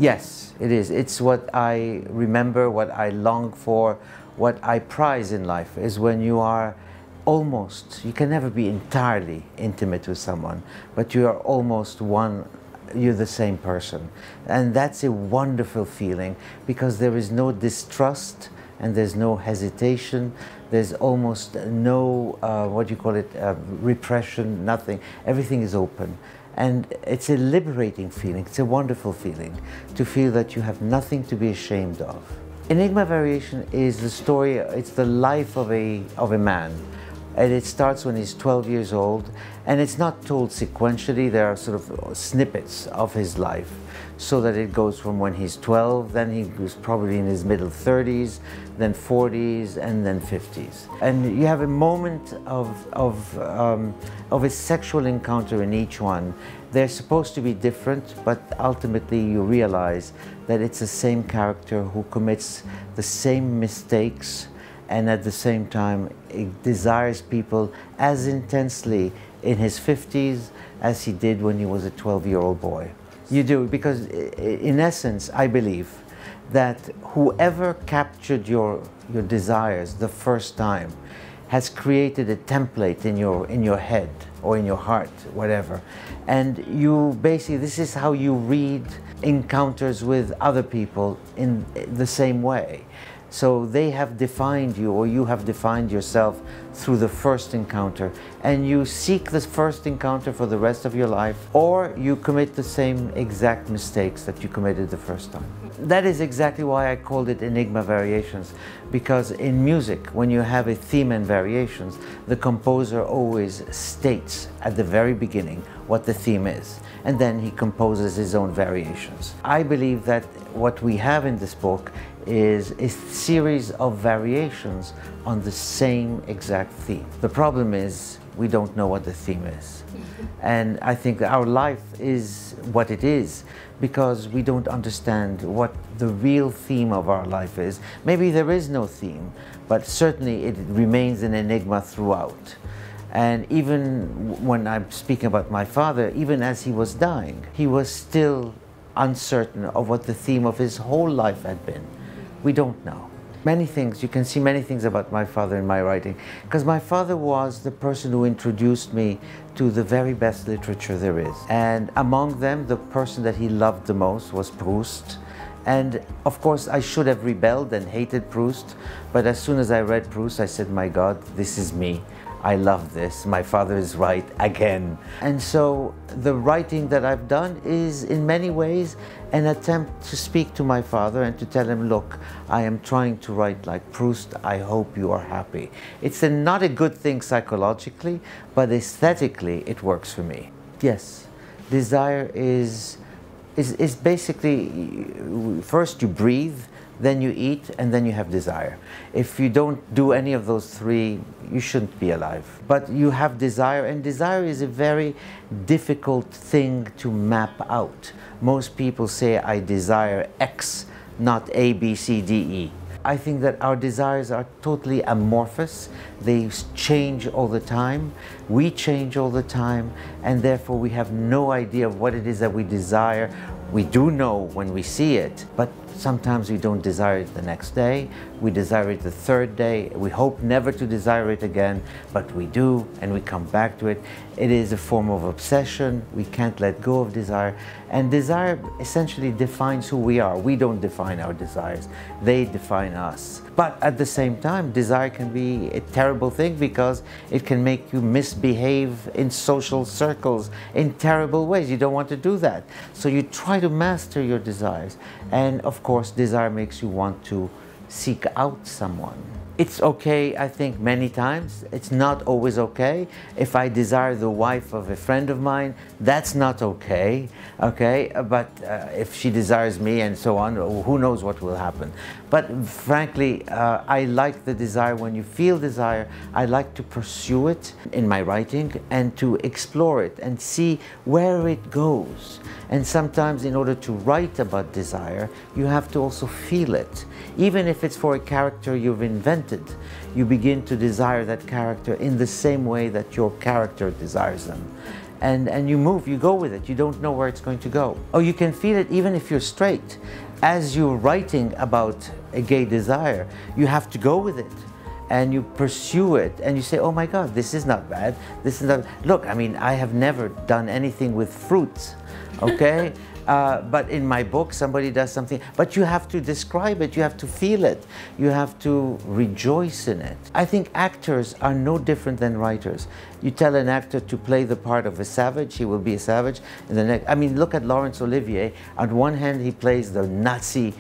Yes, it is. It's what I remember, what I long for, what I prize in life is when you are almost, you can never be entirely intimate with someone, but you are almost one, you're the same person. And that's a wonderful feeling because there is no distrust and there's no hesitation. There's almost no, what do you call it, repression, nothing. Everything is open. And it's a liberating feeling, it's a wonderful feeling to feel that you have nothing to be ashamed of. Enigma Variation is the story, it's the life of a man. And it starts when he's 12 years old, and it's not told sequentially, there are sort of snippets of his life, so that it goes from when he's 12, then he was probably in his middle 30s, then 40s, and then 50s. And you have a moment of a sexual encounter in each one. They're supposed to be different, but ultimately you realize that it's the same character who commits the same mistakes, and at the same time it desires people as intensely in his 50s as he did when he was a 12-year-old boy. You do, because in essence, I believe that whoever captured your desires the first time has created a template in your head or in your heart, whatever. And you basically, this is how you read encounters with other people in the same way. So they have defined you, or you have defined yourself through the first encounter, and you seek this first encounter for the rest of your life, or you commit the same exact mistakes that you committed the first time. That is exactly why I called it Enigma Variations, because in music, when you have a theme and variations, the composer always states at the very beginning what the theme is, and then he composes his own variations. I believe that what we have in this book is a series of variations on the same exact theme. The problem is we don't know what the theme is. And I think our life is what it is because we don't understand what the real theme of our life is. Maybe there is no theme, but certainly it remains an enigma throughout. And even when I'm speaking about my father, even as he was dying, he was still uncertain of what the theme of his whole life had been. We don't know. Many things, you can see many things about my father in my writing, because my father was the person who introduced me to the very best literature there is. And among them, the person that he loved the most was Proust. And of course, I should have rebelled and hated Proust, but as soon as I read Proust, I said, my God, this is me. I love this. My father is right again. And so the writing that I've done is in many ways an attempt to speak to my father and to tell him, look, I am trying to write like Proust. I hope you are happy. It's not a good thing psychologically, but aesthetically it works for me. Yes, desire is basically, first you breathe, then you eat, and then you have desire. If you don't do any of those three, you shouldn't be alive. But you have desire, and desire is a very difficult thing to map out. Most people say, I desire X, not A, B, C, D, E. I think that our desires are totally amorphous. They change all the time. We change all the time, and therefore we have no idea of what it is that we desire. We do know when we see it, but sometimes we don't desire it the next day. We desire it the third day. We hope never to desire it again, but we do, and we come back to it. It is a form of obsession. We can't let go of desire. And desire essentially defines who we are. We don't define our desires. They define us. But at the same time, desire can be a terrible thing because it can make you misbehave in social circles in terrible ways. You don't want to do that. So you try to master your desires. And of course, desire makes you want to seek out someone. It's okay, I think, many times. It's not always okay. If I desire the wife of a friend of mine, that's not okay, okay? But if she desires me and so on, who knows what will happen. But frankly, I like the desire. When you feel desire, I like to pursue it in my writing and to explore it and see where it goes. And sometimes in order to write about desire, you have to also feel it. Even if it's for a character you've invented, you begin to desire that character in the same way that your character desires them. and you move, you go with it. You don't know where it's going to go. Or you can feel it even if you're straight. As you're writing about a gay desire, you have to go with it. And you pursue it, and you say, oh my God, this is not bad. This is not, look, I mean, I have never done anything with fruits, okay? But in my book, somebody does something, but you have to describe it, you have to feel it, you have to rejoice in it. I think actors are no different than writers. You tell an actor to play the part of a savage, he will be a savage. And the next, I mean, look at Laurence Olivier. On one hand, he plays the Nazi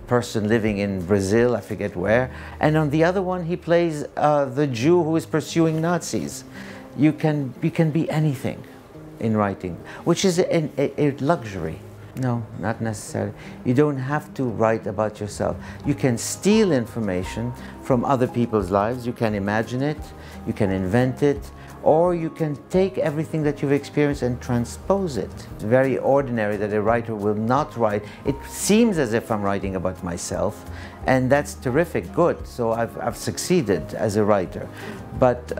person living in Brazil, I forget where, and on the other one, he plays the Jew who is pursuing Nazis. You can be anything in writing, which is a luxury. No, not necessarily. You don't have to write about yourself. You can steal information from other people's lives. You can imagine it, you can invent it, or you can take everything that you've experienced and transpose it. It's very ordinary that a writer will not write. It seems as if I'm writing about myself, and that's terrific, good. So I've succeeded as a writer. But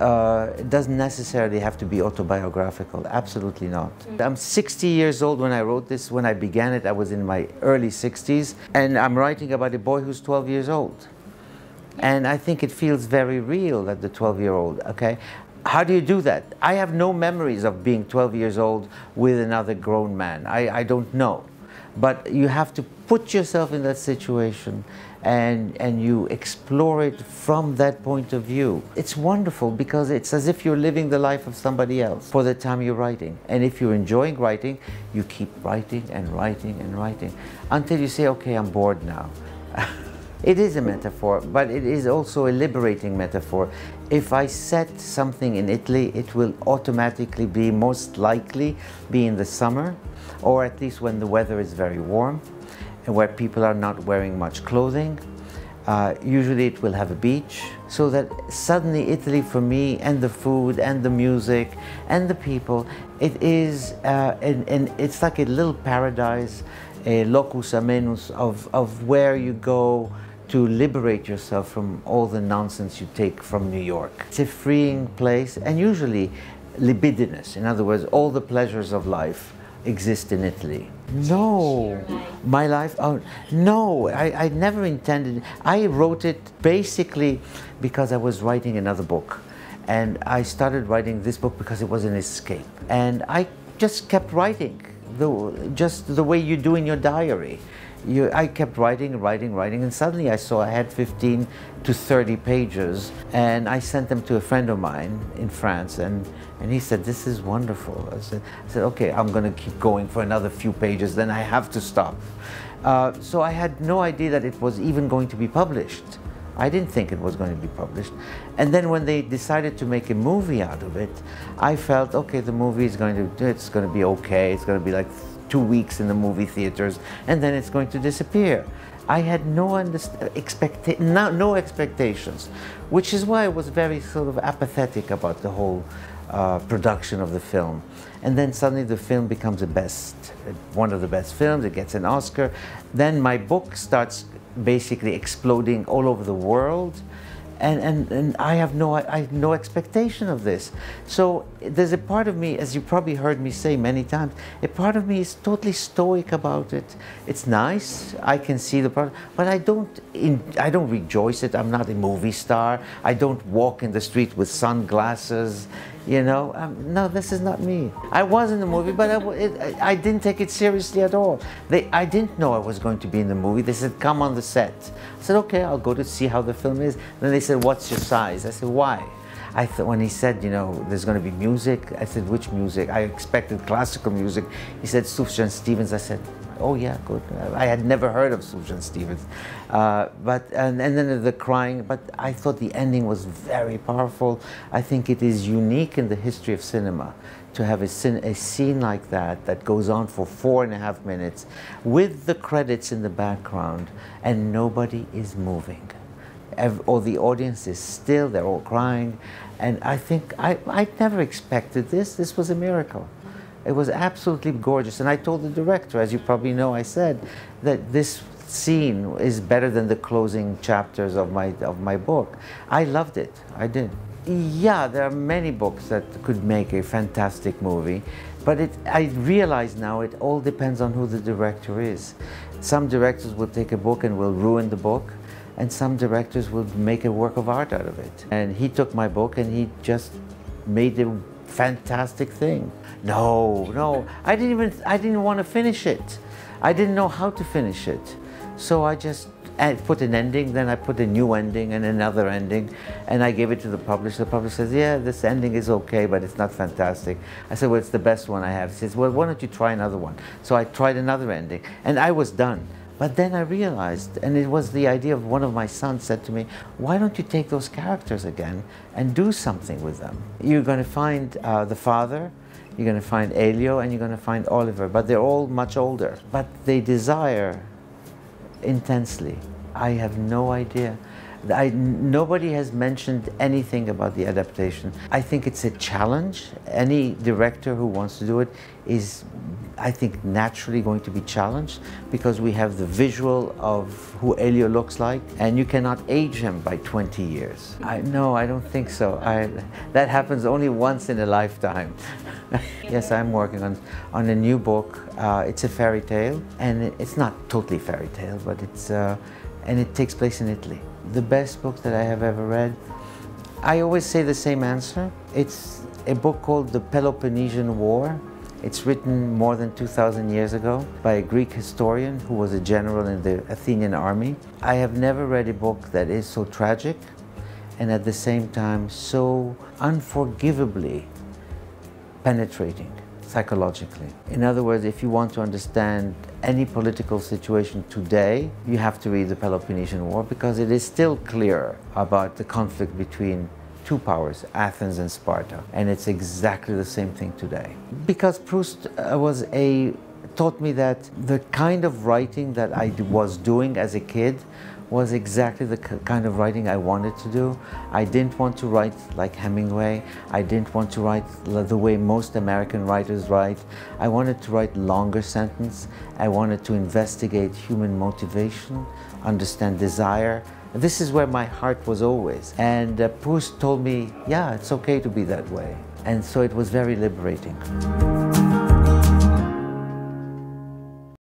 it doesn't necessarily have to be autobiographical, absolutely not. I'm 60 years old when I wrote this. When I began it, I was in my early 60s, and I'm writing about a boy who's 12 years old. And I think it feels very real at the 12-year-old, okay? How do you do that? I have no memories of being 12 years old with another grown man. I don't know. But you have to put yourself in that situation and you explore it from that point of view. It's wonderful because it's as if you're living the life of somebody else for the time you're writing. And if you're enjoying writing, you keep writing and writing and writing until you say, okay, I'm bored now. It is a metaphor, but it is also a liberating metaphor. If I set something in Italy, it will automatically be, most likely, be in the summer, or at least when the weather is very warm, and where people are not wearing much clothing. Usually it will have a beach, so that suddenly Italy for me, and the food, and the music, and the people, it is, it's like a little paradise, a locus amenus of where you go to liberate yourself from all the nonsense you take from New York. It's a freeing place, and usually libidinous. In other words, all the pleasures of life exist in Italy. No, my life, oh, no, I never intended. I wrote it basically because I was writing another book. And I started writing this book because it was an escape. And I just kept writing, just the way you do in your diary. I kept writing, and suddenly I saw I had 15 to 30 pages, and I sent them to a friend of mine in France, and he said, this is wonderful. I said, okay, I'm going to keep going for another few pages, then I have to stop. So I had no idea that it was even going to be published. I didn't think it was going to be published. And then when they decided to make a movie out of it, I felt, okay, the movie is going to be okay, it's going to be like 2 weeks in the movie theaters, and then it's going to disappear. I had no expectations, which is why I was very sort of apathetic about the whole production of the film. And then suddenly the film becomes one of the best films, it gets an Oscar. Then my book starts basically exploding all over the world. And I have no expectation of this. So there's a part of me, as you probably heard me say many times, a part of me is totally stoic about it. It's nice, I can see the part, but I don't rejoice it. I'm not a movie star. I don't walk in the street with sunglasses. You know, no, this is not me. I was in the movie, but I didn't take it seriously at all. I didn't know I was going to be in the movie. They said, come on the set. I said, okay, I'll go to see how the film is. Then they said, what's your size? I said, why? I thought, when he said, you know, there's going to be music, I said, which music? I expected classical music. He said, Sufjan Stevens. I said, oh yeah, good. I had never heard of Sufjan Stevens. And then the crying, but I thought the ending was very powerful. I think it is unique in the history of cinema to have a scene like that goes on for 4.5 minutes with the credits in the background and nobody is moving. Or the audience is still, they're all crying. And I think, I never expected this. This was a miracle. It was absolutely gorgeous. And I told the director, as you probably know, I said that this scene is better than the closing chapters of my book. I loved it. I did. Yeah, there are many books that could make a fantastic movie, but I realize now it all depends on who the director is. Some directors will take a book and will ruin the book, and some directors will make a work of art out of it. And he took my book and he just made a fantastic thing. No, I didn't want to finish it. I didn't know how to finish it. So I just put an ending, then I put a new ending and another ending, and I gave it to the publisher. The publisher says, yeah, this ending is okay, but it's not fantastic. I said, well, it's the best one I have. He says, well, why don't you try another one? So I tried another ending, and I was done. But then I realized, and it was the idea of one of my sons said to me, why don't you take those characters again and do something with them? You're going to find the father, you're going to find Elio, and you're going to find Oliver, but they're all much older. But they desire intensely. I have no idea. Nobody has mentioned anything about the adaptation. I think it's a challenge. Any director who wants to do it is, I think, naturally going to be challenged, because we have the visual of who Elio looks like, and you cannot age him by 20 years. No, I don't think so. That happens only once in a lifetime. Yes, I'm working on a new book. It's a fairy tale, and it's not totally fairy tale, but and it takes place in Italy. The best book that I have ever read, I always say the same answer. It's a book called The Peloponnesian War. It's written more than 2,000 years ago by a Greek historian who was a general in the Athenian army. I have never read a book that is so tragic and at the same time so unforgivably penetrating psychologically. In other words, if you want to understand any political situation today, you have to read the Peloponnesian War, because it is still clear about the conflict between two powers, Athens and Sparta, and it's exactly the same thing today. Because Proust taught me that the kind of writing that I was doing as a kid was exactly the kind of writing I wanted to do. I didn't want to write like Hemingway. I didn't want to write the way most American writers write. I wanted to write longer sentences. I wanted to investigate human motivation, understand desire. This is where my heart was always. And Proust told me, yeah, it's okay to be that way. And so it was very liberating.